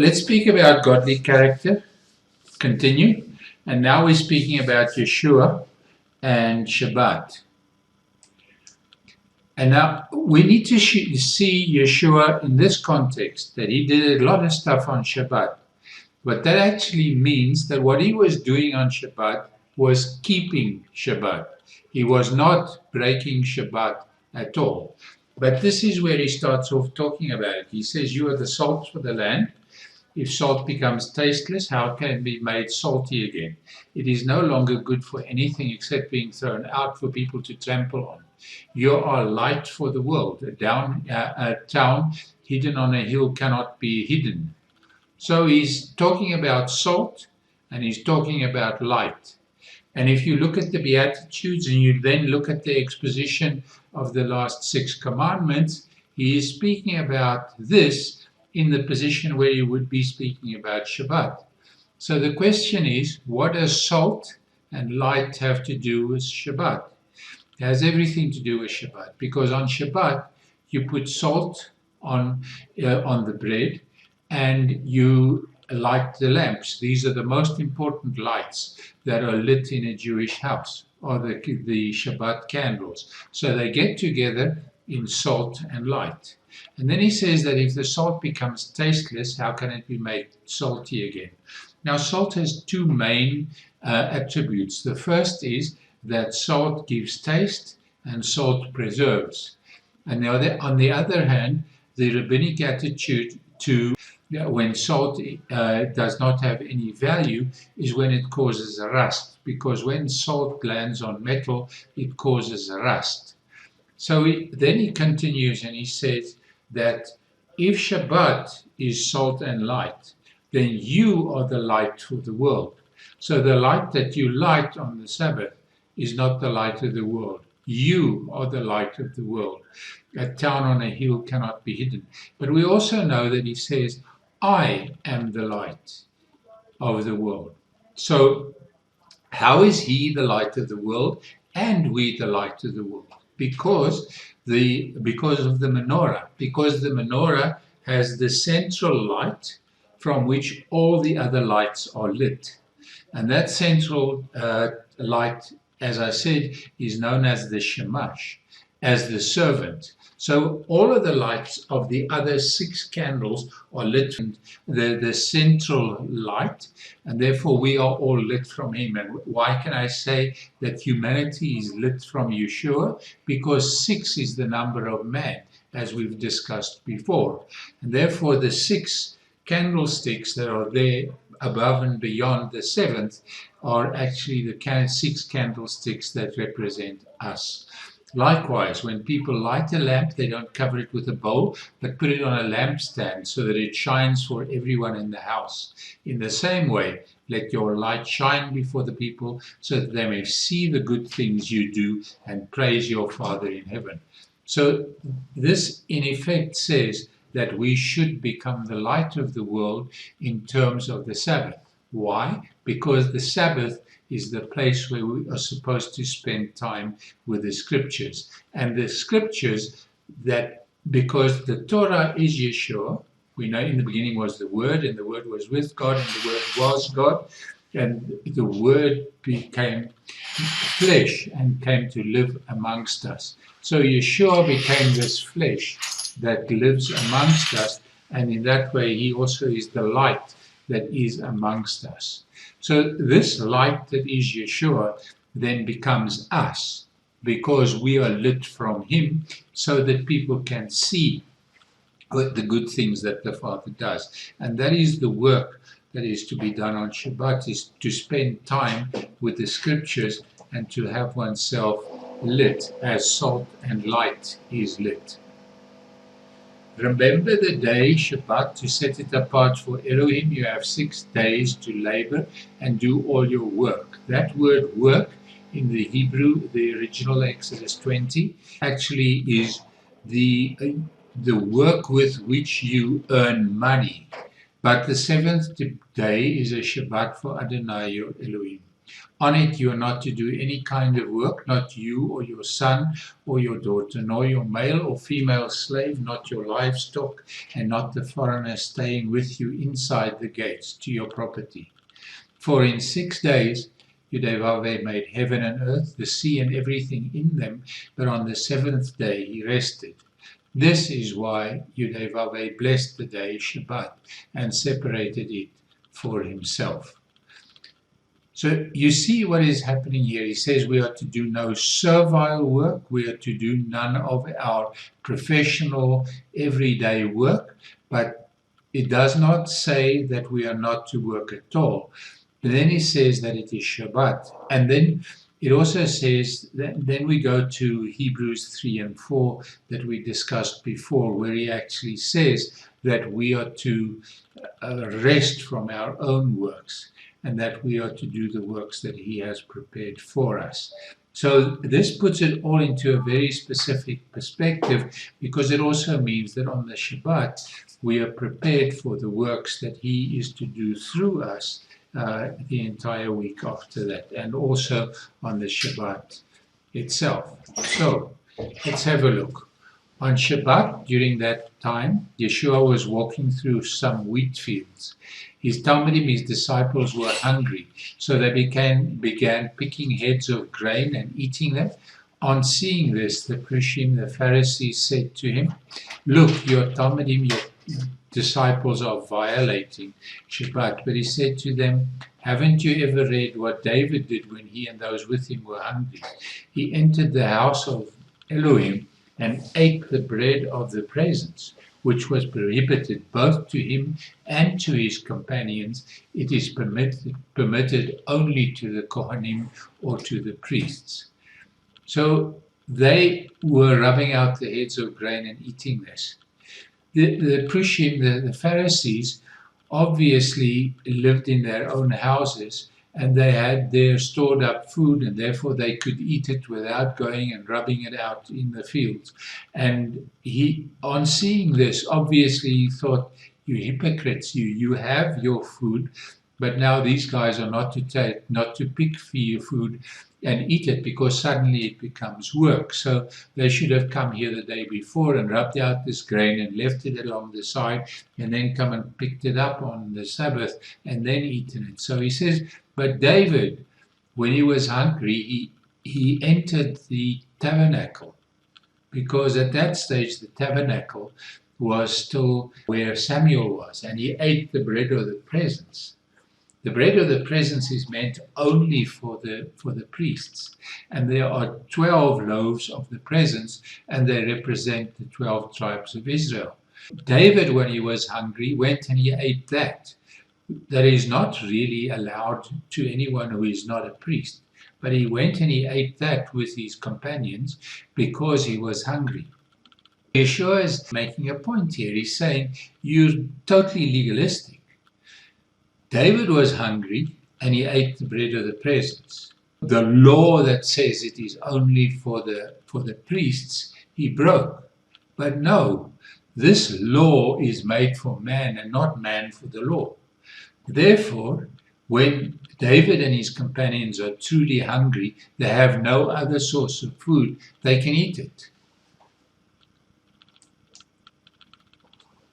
Let's speak about godly character, continue. And now we're speaking about Yeshua and Shabbat. And now we need to see Yeshua in this context, that he did a lot of stuff on Shabbat. But that actually means that what he was doing on Shabbat was keeping Shabbat. He was not breaking Shabbat at all. But this is where he starts off talking about it. He says, you are the salt for the land. If salt becomes tasteless, how can it be made salty again? It is no longer good for anything except being thrown out for people to trample on. You are light for the world. A town hidden on a hill cannot be hidden. So he's talking about salt and he's talking about light. And if you look at the Beatitudes and you then look at the exposition of the last 6 commandments, he is speaking about this in the position where you would be speaking about Shabbat. So the question is, what does salt and light have to do with Shabbat? It has everything to do with Shabbat, because on Shabbat you put salt on the bread and you light the lamps. These are the most important lights that are lit in a Jewish house, or the Shabbat candles. So they get together in salt and light. And then he says that if the salt becomes tasteless, how can it be made salty again? Now, salt has 2 main attributes. The first is that salt gives taste and salt preserves. And on the other hand, the rabbinic attitude to when salt does not have any value is when it causes a rust, because when salt lands on metal, it causes a rust. So then he continues and he says that if Shabbat is salt and light, then you are the light for the world. So the light that you light on the Sabbath is not the light of the world. You are the light of the world. A town on a hill cannot be hidden. But we also know that he says, I am the light of the world. So how is he the light of the world and we the light of the world? Because of the menorah. Because the menorah has the central light from which all the other lights are lit. And that central light, as I said, is known as the shamash, as the servant. So all of the lights of the other 6 candles are lit from the central light, and therefore we are all lit from him. And why can I say that humanity is lit from Yeshua? Because 6 is the number of man, as we've discussed before. And therefore the 6 candlesticks that are there above and beyond the 7th are actually the 6 candlesticks that represent us. Likewise, when people light a lamp, they don't cover it with a bowl, but put it on a lampstand so that it shines for everyone in the house. In the same way, let your light shine before the people so that they may see the good things you do and praise your Father in heaven. So this, in effect, says that we should become the light of the world in terms of the Sabbath. Why? Because the Sabbath is the place where we are supposed to spend time with the scriptures. And the scriptures, that because the Torah is Yeshua, we know in the beginning was the Word, and the Word was with God, and the Word was God, and the Word became flesh and came to live amongst us. So Yeshua became this flesh that lives amongst us, and in that way he also is the light that is amongst us. So this light that is Yeshua then becomes us, because we are lit from him, so that people can see the good things that the Father does. And that is the work that is to be done on Shabbat, is to spend time with the scriptures and to have oneself lit as salt and light is lit. Remember the day Shabbat to set it apart for Elohim. You have 6 days to labor and do all your work. That word work in the Hebrew, the original Exodus 20, actually is the work with which you earn money. But the 7th day is a Shabbat for Adonai your Elohim. On it you are not to do any kind of work, not you or your son or your daughter, nor your male or female slave, not your livestock, and not the foreigner staying with you inside the gates to your property. For in 6 days Yahweh made heaven and earth, the sea and everything in them, but on the 7th day he rested. This is why Yahweh blessed the day Shabbat and separated it for himself. So you see what is happening here. He says we are to do no servile work. We are to do none of our professional everyday work, but it does not say that we are not to work at all. But then he says that it is Shabbat. And then it also says, that then we go to Hebrews 3 and 4 that we discussed before, where he actually says that we are to rest from our own works, and that we are to do the works that he has prepared for us. So this puts it all into a very specific perspective, because it also means that on the Shabbat we are prepared for the works that he is to do through us the entire week after that, and also on the Shabbat itself. So let's have a look. On Shabbat, during that time, Yeshua was walking through some wheat fields. His Talmudim, his disciples, were hungry, so they began picking heads of grain and eating them. On seeing this, the Prishim, the Pharisees, said to him, "Look, your Talmudim, your disciples are violating Shabbat." But he said to them, "Haven't you ever read what David did when he and those with him were hungry? He entered the house of Elohim and ate the bread of the presence, which was prohibited both to him and to his companions. It is permitted only to the Kohanim or to the priests." So they were rubbing out the heads of grain and eating this. The Prushim, the Pharisees, obviously lived in their own houses, and they had their stored up food, and therefore they could eat it without going and rubbing it out in the fields. And he, on seeing this, obviously thought, "You hypocrites, you have your food, but now these guys are not to pick for your food and eat it, because suddenly it becomes work. So they should have come here the day before and rubbed out this grain and left it along the side, and then come and picked it up on the Sabbath and then eaten it." So he says, but David, when he was hungry, he entered the tabernacle, because at that stage the tabernacle was still where Samuel was, and he ate the bread of the presence. The bread of the presence is meant only for the priests, and there are 12 loaves of the presence, and they represent the 12 tribes of Israel. David, when he was hungry, went and he ate that. That is not really allowed to anyone who is not a priest, but he went and he ate that with his companions because he was hungry. Yeshua is making a point here. He's saying, you're totally legalistic. David was hungry and he ate the bread of the presence. The law that says it is only for the priests, he broke. But no, this law is made for man and not man for the law. Therefore, when David and his companions are truly hungry, they have no other source of food, they can eat it.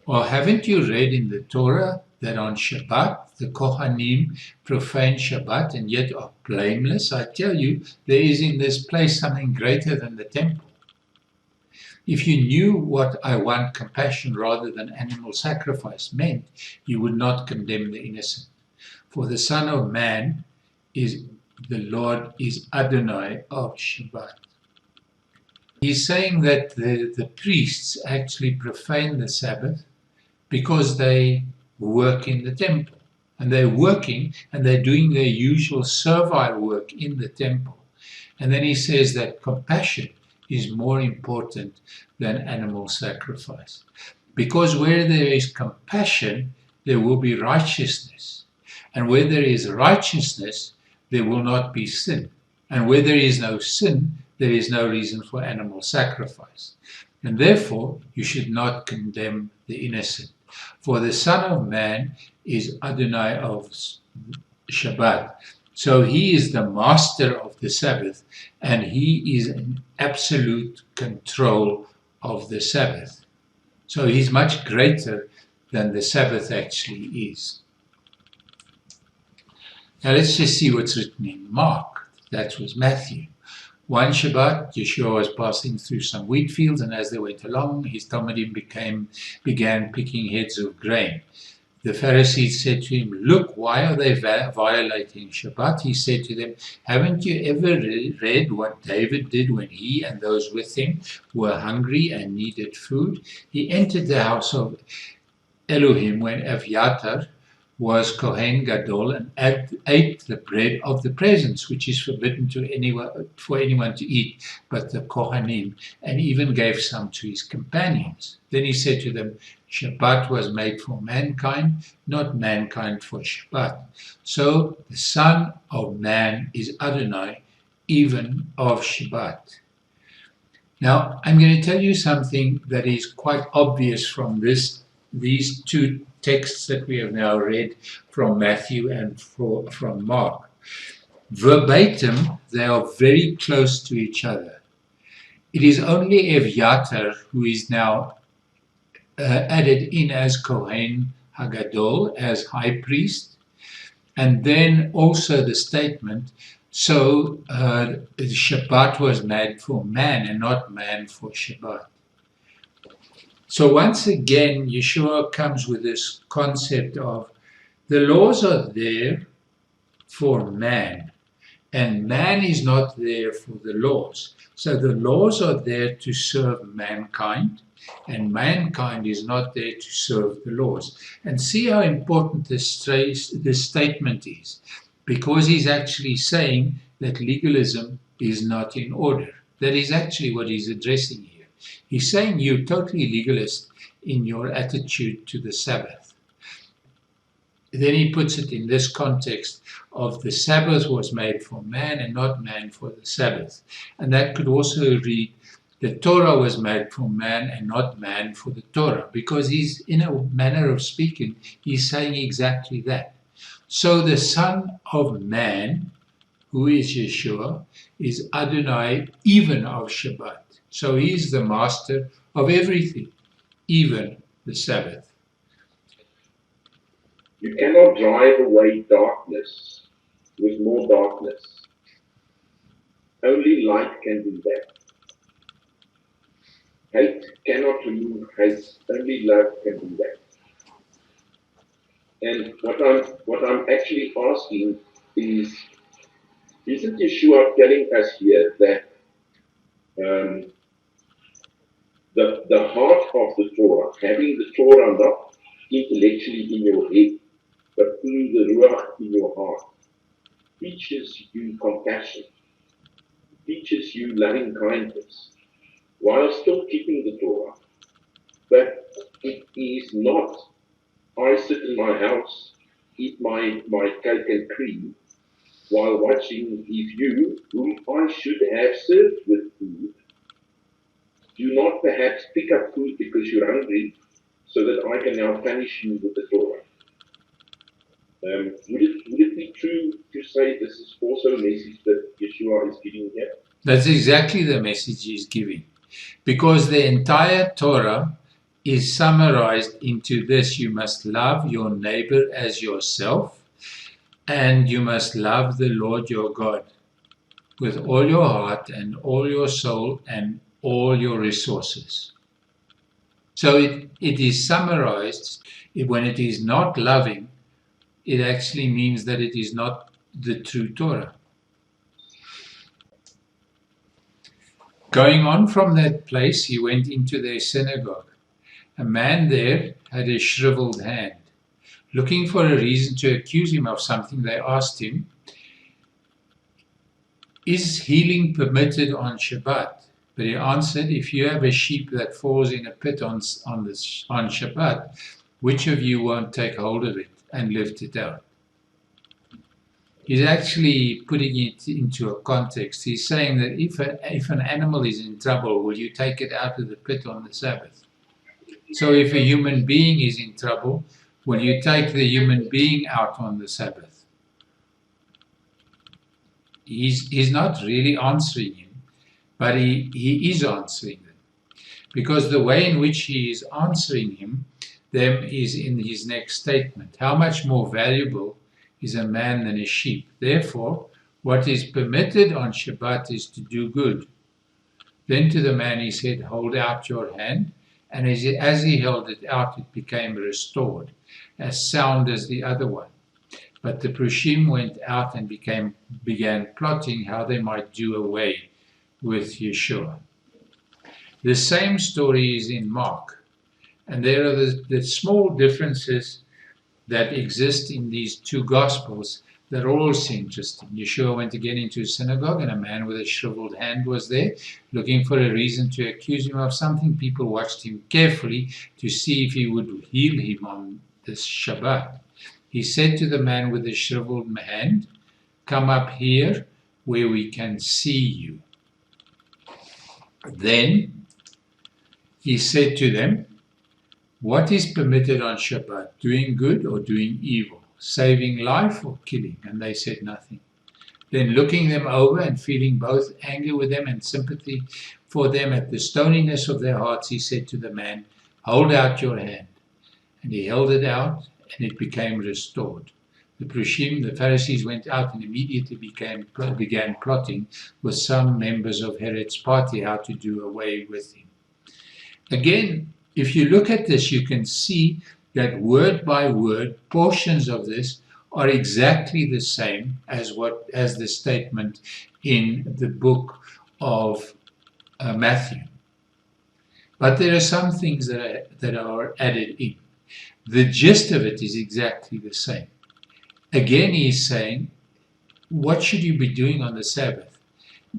Or haven't you read in the Torah that on Shabbat, the Kohanim profane Shabbat and yet are blameless? I tell you, there is in this place something greater than the temple. If you knew what I want compassion rather than animal sacrifice meant, you would not condemn the innocent. For the Son of Man is the Lord, is Adonai of Shabbat. He's saying that the priests actually profane the Sabbath because they work in the temple. And they're working and they're doing their usual servile work in the temple. And then he says that compassion is more important than animal sacrifice. Because where there is compassion, there will be righteousness. And where there is righteousness, there will not be sin. And where there is no sin, there is no reason for animal sacrifice. And therefore, you should not condemn the innocent. For the Son of Man is Adonai of Shabbat. So he is the master of the Sabbath, and he is in absolute control of the Sabbath. So he's much greater than the Sabbath actually is. Now let's just see what's written in Mark. That was Matthew. One Shabbat, Yeshua was passing through some wheat fields, and as they went along, his talmidim began picking heads of grain. The Pharisees said to him, "Look, why are they violating Shabbat?" He said to them, "Haven't you ever read what David did when he and those with him were hungry and needed food? He entered the house of Elohim when Aviatar was Kohen Gadol and ate the bread of the presence, which is forbidden for anyone to eat but the Kohanim, and even gave some to his companions. Then he said to them, Shabbat was made for mankind, not mankind for Shabbat. So the Son of Man is Adonai, even of Shabbat." Now, I'm going to tell you something that is quite obvious from these two texts that we have now read from Matthew and from Mark. Verbatim, they are very close to each other. It is only Evyatar who is now added in as Kohen Hagadol, as high priest, and then also the statement, so Shabbat was made for man and not man for Shabbat. So once again, Yeshua comes with this concept of the laws are there for man, and man is not there for the laws. So the laws are there to serve mankind, and mankind is not there to serve the laws. And see how important this statement is, because he's actually saying that legalism is not in order. That is actually what he's addressing here. He's saying you're totally legalist in your attitude to the Sabbath. Then he puts it in this context of the Sabbath was made for man and not man for the Sabbath. And that could also read the Torah was made for man and not man for the Torah, because he's, in a manner of speaking, he's saying exactly that. So the Son of Man, who is Yeshua, is Adonai, even of Shabbat. So he is the master of everything, even the Sabbath. You cannot drive away darkness with more darkness. Only light can do that. Hate cannot remove hate. Only love can do that. And what I'm actually asking is, isn't Yeshua telling us here that the heart of the Torah, having the Torah not intellectually in your head, but through the Ruach in your heart, teaches you compassion, teaches you loving kindness, while still keeping the Torah. But it is not, I sit in my house, eat my cake and cream, while watching if you, whom I should have served with food, do not perhaps pick up food because you're hungry, so that I can now punish you with the Torah. Would it be true to say this is also a message that Yeshua is giving here? That's exactly the message he's giving. Because the entire Torah is summarized into this: you must love your neighbor as yourself, and you must love the Lord your God with all your heart and all your soul and all your resources. So it is summarized. When it is not loving, it actually means that it is not the true Torah. Going on from that place, he went into their synagogue. A man there had a shriveled hand. Looking for a reason to accuse him of something, they asked him, "Is healing permitted on Shabbat?" But he answered, "If you have a sheep that falls in a pit on Shabbat, which of you won't take hold of it and lift it out?" He's actually putting it into a context. He's saying that if an animal is in trouble, will you take it out of the pit on the Sabbath? So if a human being is in trouble, will you take the human being out on the Sabbath? he's not really answering him, but he is answering them. Because the way in which he is answering them is in his next statement. How much more valuable is a man than a sheep? Therefore, what is permitted on Shabbat is to do good. Then to the man he said, hold out your hand. And as he held it out, it became restored, as sound as the other one. But the Prushim went out and began plotting how they might do away with Yeshua. The same story is in Mark. And there are the small differences that exist in these two Gospels that are also interesting. Yeshua went again into a synagogue, and a man with a shriveled hand was there, looking for a reason to accuse him of something. People watched him carefully to see if he would heal him on this Shabbat. He said to the man with the shriveled hand, come up here where we can see you. Then he said to them, what is permitted on Shabbat, doing good or doing evil, saving life or killing? And they said nothing. Then looking them over and feeling both anger with them and sympathy for them at the stoniness of their hearts, he said to the man, hold out your hand. And he held it out, and it became restored. The Prushim, the Pharisees, went out and immediately began plotting with some members of Herod's party how to do away with him. Again, if you look at this, you can see that word by word, portions of this are exactly the same as the statement in the book of Matthew. But there are some things that are added in. The gist of it is exactly the same. Again, he's saying, what should you be doing on the Sabbath?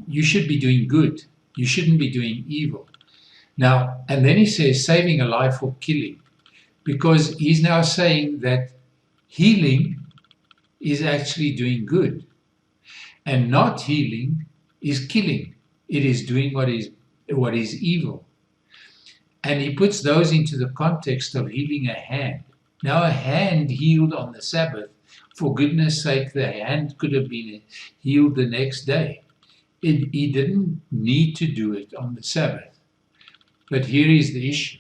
You should be doing good. You shouldn't be doing evil. Now, and then he says saving a life or killing, because he's now saying that healing is actually doing good, and not healing is killing. It is doing what is evil. And he puts those into the context of healing a hand. Now, a hand healed on the Sabbath, for goodness sake, the hand could have been healed the next day. He didn't need to do it on the Sabbath. But here is the issue.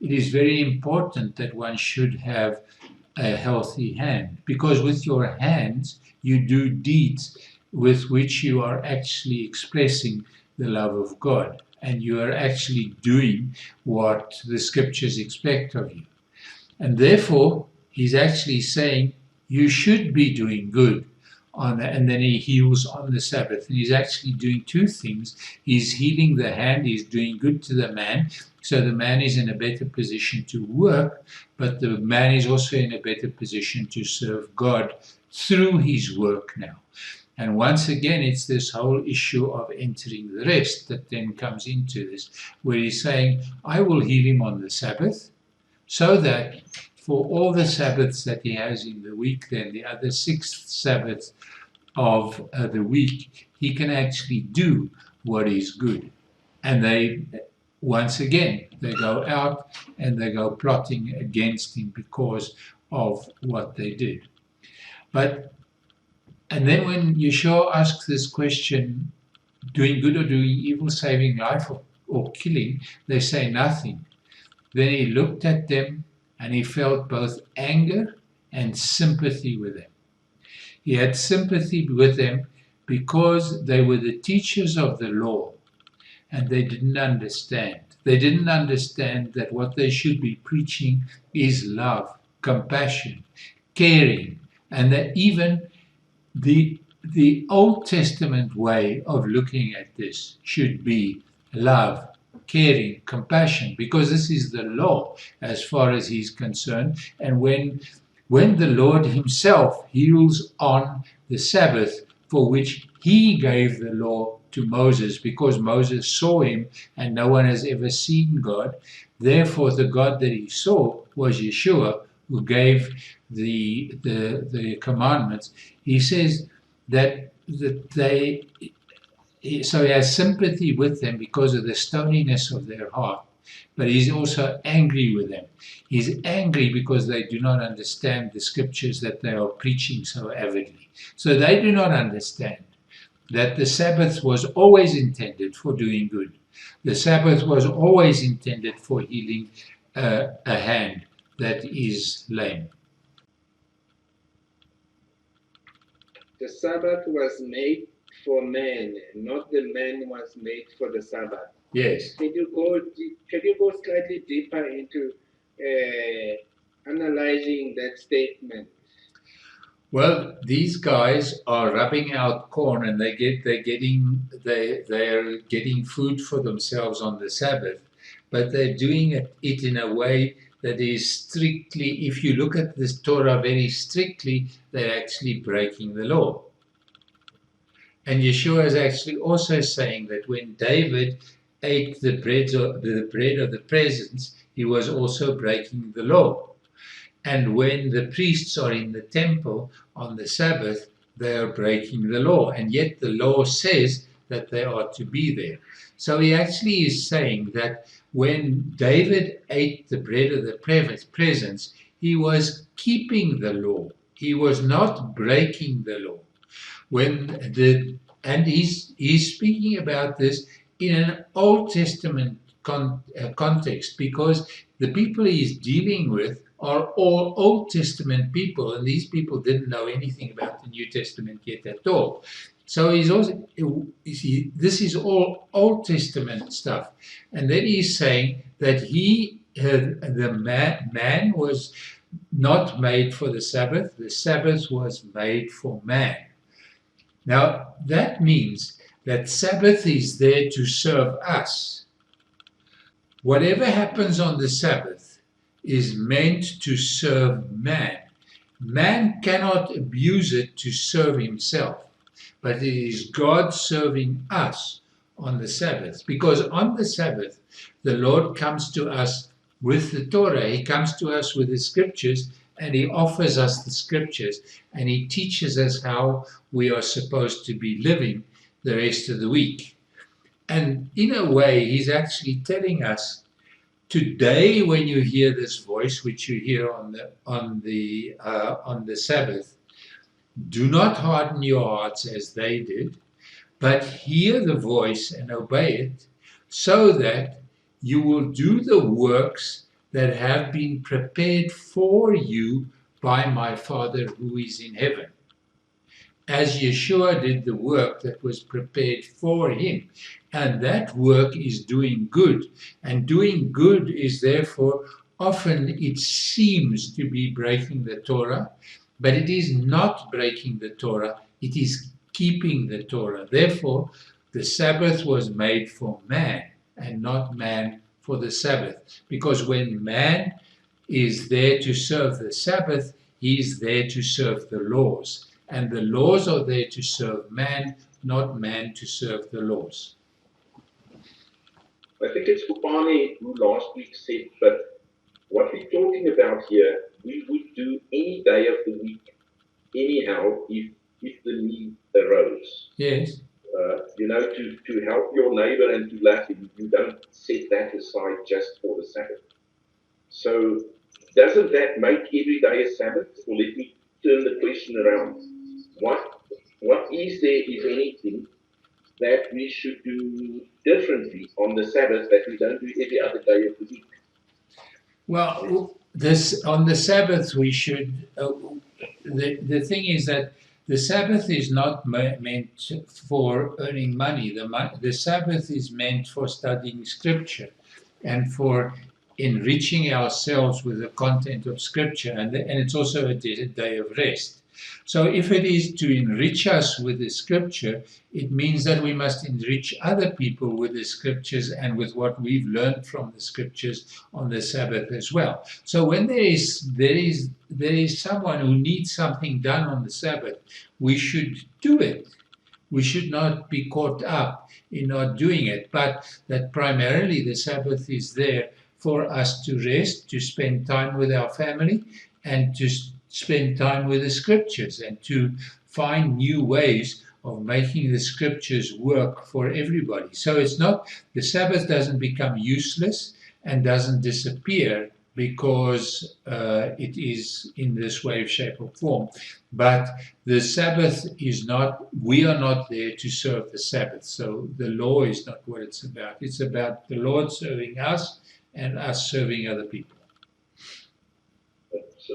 It is very important that one should have a healthy hand, because with your hands you do deeds with which you are actually expressing the love of God, and you are actually doing what the scriptures expect of you. And therefore, he's actually saying you should be doing good. And then he heals on the Sabbath. And he's actually doing two things. He's healing the hand, he's doing good to the man, so the man is in a better position to work, but the man is also in a better position to serve God through his work now. And once again, it's this whole issue of entering the rest that then comes into this, where he's saying, I will heal him on the Sabbath, so that for all the Sabbaths that he has in the week, then the other 6 Sabbaths of the week, he can actually do what is good. And once again, they go out and they go plotting against him because of what they did. And then when Yeshua asks this question, doing good or doing evil, saving life or killing, they say nothing. Then he looked at them and he felt both anger and sympathy with them. He had sympathy with them because they were the teachers of the law, and they didn't understand. They didn't understand that what they should be preaching is love, compassion, caring, and that even the Old Testament way of looking at this should be love, caring, compassion, because this is the law as far as he's concerned. And when the Lord himself heals on the Sabbath, for which he gave the law to Moses, because Moses saw him and no one has ever seen God, therefore the God that he saw was Yeshua, who gave the commandments. He says that so he has sympathy with them because of the stoniness of their heart, but he's also angry with them. He's angry because they do not understand the scriptures that they are preaching so avidly. So they do not understand that the Sabbath was always intended for doing good. The Sabbath was always intended for healing a hand that is lame. The Sabbath was made for man, not the man was made for the Sabbath. Yes. Can you go slightly deeper into analyzing that statement? Well, these guys are rubbing out corn, and they're getting food for themselves on the Sabbath, but they're doing it in a way that is strictly. If you look at this Torah very strictly, they're actually breaking the law. And Yeshua is actually also saying that when David ate the bread of the presence, he was also breaking the law. And when the priests are in the temple on the Sabbath, they are breaking the law. And yet the law says that they are to be there. So he actually is saying that when David ate the bread of the presence, he was keeping the law. He was not breaking the law. And he's speaking about this in an Old Testament context, because the people he's dealing with are all Old Testament people, and these people didn't know anything about the New Testament yet at all. So this is all Old Testament stuff, and then he's saying that man was not made for the Sabbath. The Sabbath was made for man. Now, that means that Sabbath is there to serve us. Whatever happens on the Sabbath is meant to serve man. Man cannot abuse it to serve himself, but it is God serving us on the Sabbath. Because on the Sabbath, the Lord comes to us with the Torah. He comes to us with the scriptures, and he offers us the scriptures, and he teaches us how we are supposed to be living the rest of the week. And in a way, he's actually telling us, today when you hear this voice, which you hear on the Sabbath, do not harden your hearts as they did, but hear the voice and obey it, so that you will do the works that have been prepared for you by my Father who is in heaven. As Yeshua did the work that was prepared for him. And that work is doing good. And doing good is therefore, often it seems to be breaking the Torah, but it is not breaking the Torah, it is keeping the Torah. Therefore, the Sabbath was made for man and not man for the Sabbath. Because when man is there to serve the Sabbath, he is there to serve the laws. And the laws are there to serve man, not man to serve the laws. I think it's Kupane who last week said, but what we're talking about here, we would do any day of the week, anyhow, if the need arose. Yes. To help your neighbor and to love him, you don't set that aside just for the Sabbath. So doesn't that make every day a Sabbath? Or let me turn the question around. What is there, if anything, that we should do differently on the Sabbath that we don't do every other day of the week? Well, on the Sabbath we should. The thing is that the Sabbath is not meant for earning money. The Sabbath is meant for studying Scripture and for enriching ourselves with the content of Scripture, and it's also a day of rest. So if it is to enrich us with the Scripture, it means that we must enrich other people with the Scriptures and with what we've learned from the Scriptures on the Sabbath as well. So when there is someone who needs something done on the Sabbath, we should do it. We should not be caught up in not doing it, but that primarily the Sabbath is there for us to rest, to spend time with our family, and to spend time with the Scriptures, and to find new ways of making the Scriptures work for everybody. So it's not, the Sabbath doesn't become useless and doesn't disappear because it is in this way, shape, or form. But the Sabbath is not, we are not there to serve the Sabbath. So the law is not what it's about. It's about the Lord serving us and us serving other people. So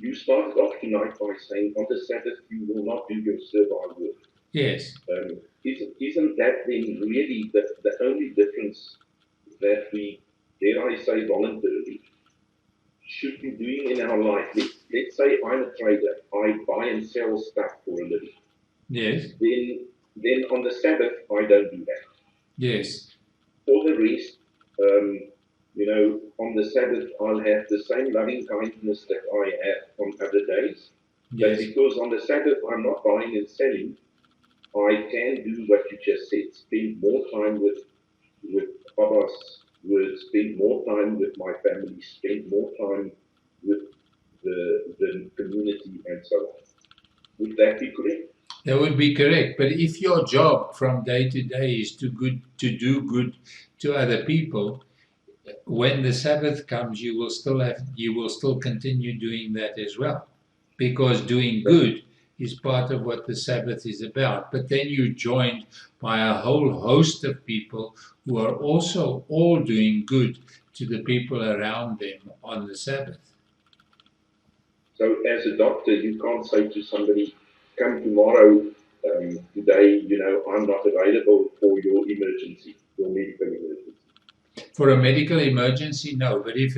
you started off tonight by saying on the Sabbath you will not do your servile work. Yes. Isn't that then really the only difference that we, dare I say, voluntarily should be doing in our life? Let's say I'm a trader, I buy and sell stuff for a living. Yes. Then on the Sabbath I don't do that. Yes. For the rest, on the Sabbath I'll have the same loving kindness that I have on other days. But Yes. because on the Sabbath I'm not buying and selling, I can do what you just said, spend more time with Papa's words, spend more time with my family, spend more time with the community and so on. Would that be correct? That would be correct. But if your job from day to day is to do good to other people, when the Sabbath comes, you will still continue doing that as well, because doing good is part of what the Sabbath is about. But then you're joined by a whole host of people who are also all doing good to the people around them on the Sabbath. So as a doctor, you can't say to somebody, come tomorrow, today, I'm not available for your emergency, your medical emergency. For a medical emergency, no. But if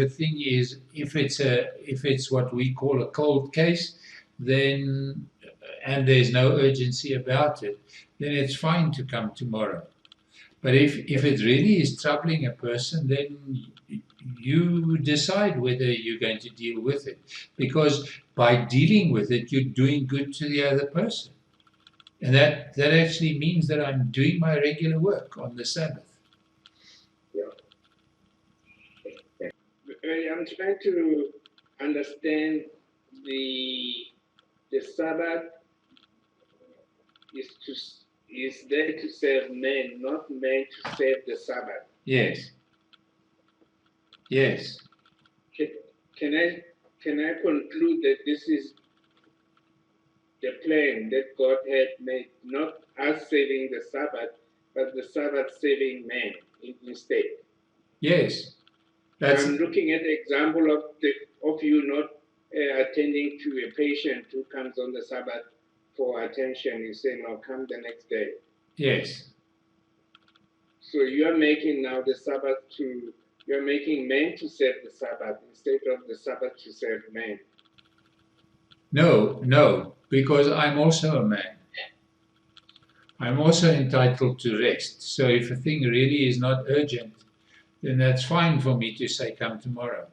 it's what we call a cold case, then and there's no urgency about it, then it's fine to come tomorrow. But if it really is troubling a person, then you decide whether you're going to deal with it, because by dealing with it, you're doing good to the other person, and that actually means that I'm doing my regular work on the Sabbath. I'm trying to understand the Sabbath is there to serve men, not men to serve the Sabbath. Yes. Yes. Can I conclude that this is the plan that God had made, not us saving the Sabbath, but the Sabbath saving man instead? Yes. I'm looking at the example of you not attending to a patient who comes on the Sabbath for attention. You say, no, come the next day. Yes. So you are making now the Sabbath you're making men to serve the Sabbath instead of the Sabbath to serve men. No, because I'm also a man. I'm also entitled to rest. So if a thing really is not urgent, then that's fine for me to say, come tomorrow.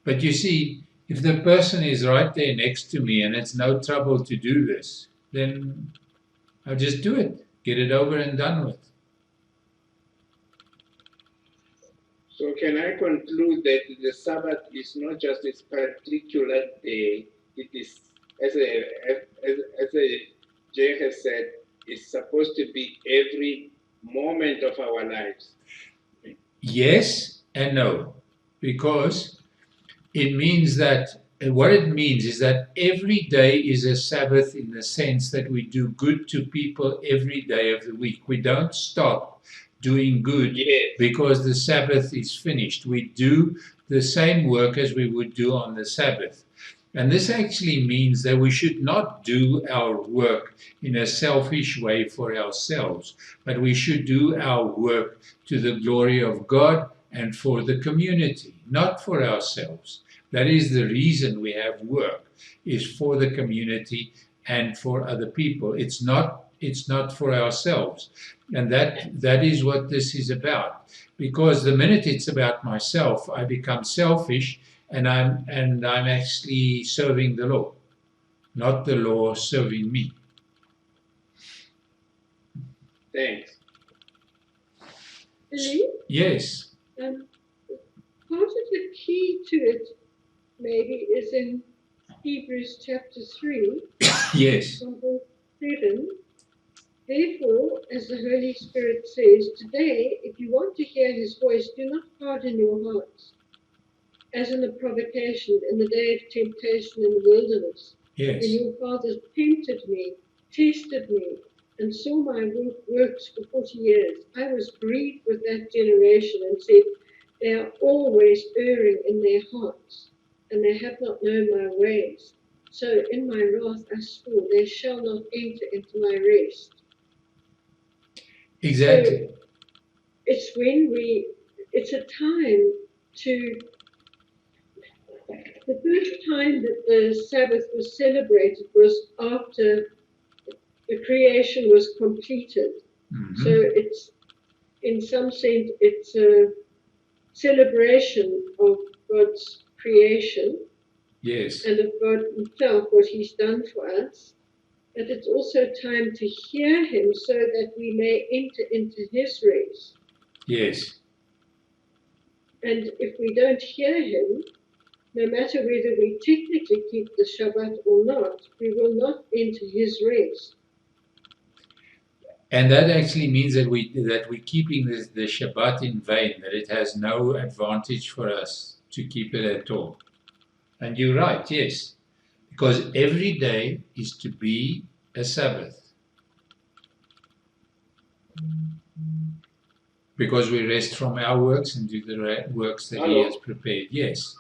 But you see, if the person is right there next to me and it's no trouble to do this, then I'll just do it. Get it over and done with. So can I conclude that the Sabbath is not just this particular day? It is, as Jay has said, it's supposed to be every moment of our lives. Yes and no, because it means that what it means is that every day is a Sabbath in the sense that we do good to people every day of the week. We don't stop doing good because the Sabbath is finished. We do the same work as we would do on the Sabbath. And this actually means that we should not do our work in a selfish way for ourselves, but we should do our work to the glory of God and for the community, not for ourselves. That is the reason we have work, is for the community and for other people. It's not for ourselves. And that is what this is about. Because the minute it's about myself, I become selfish and I'm actually serving the law, not the law serving me. Thanks. Billy? Yes. Part of the key to it, maybe, is in Hebrews chapter 3, Yes. from verse 7. Therefore, as the Holy Spirit says, today, if you want to hear his voice, do not harden your hearts, as in the provocation in the day of temptation in the wilderness, Yes. when your fathers tempted me, tested me, and saw my works for 40 years. I was grieved with that generation and said, they are always erring in their hearts, and they have not known my ways. So in my wrath I swore, they shall not enter into my rest. Exactly. So it's a time to, the first time that the Sabbath was celebrated was after the creation was completed. Mhm. So it's, in some sense, it's a celebration of God's creation Yes. and of God himself, what he's done for us. But it's also time to hear him so that we may enter into his rest. Yes. And if we don't hear him, no matter whether we technically keep the Shabbat or not, we will not enter his rest. And that actually means that we're keeping the Shabbat in vain, that it has no advantage for us to keep it at all. And you're right, yes. Because every day is to be a Sabbath. Because we rest from our works and do the works that he has prepared. Yes.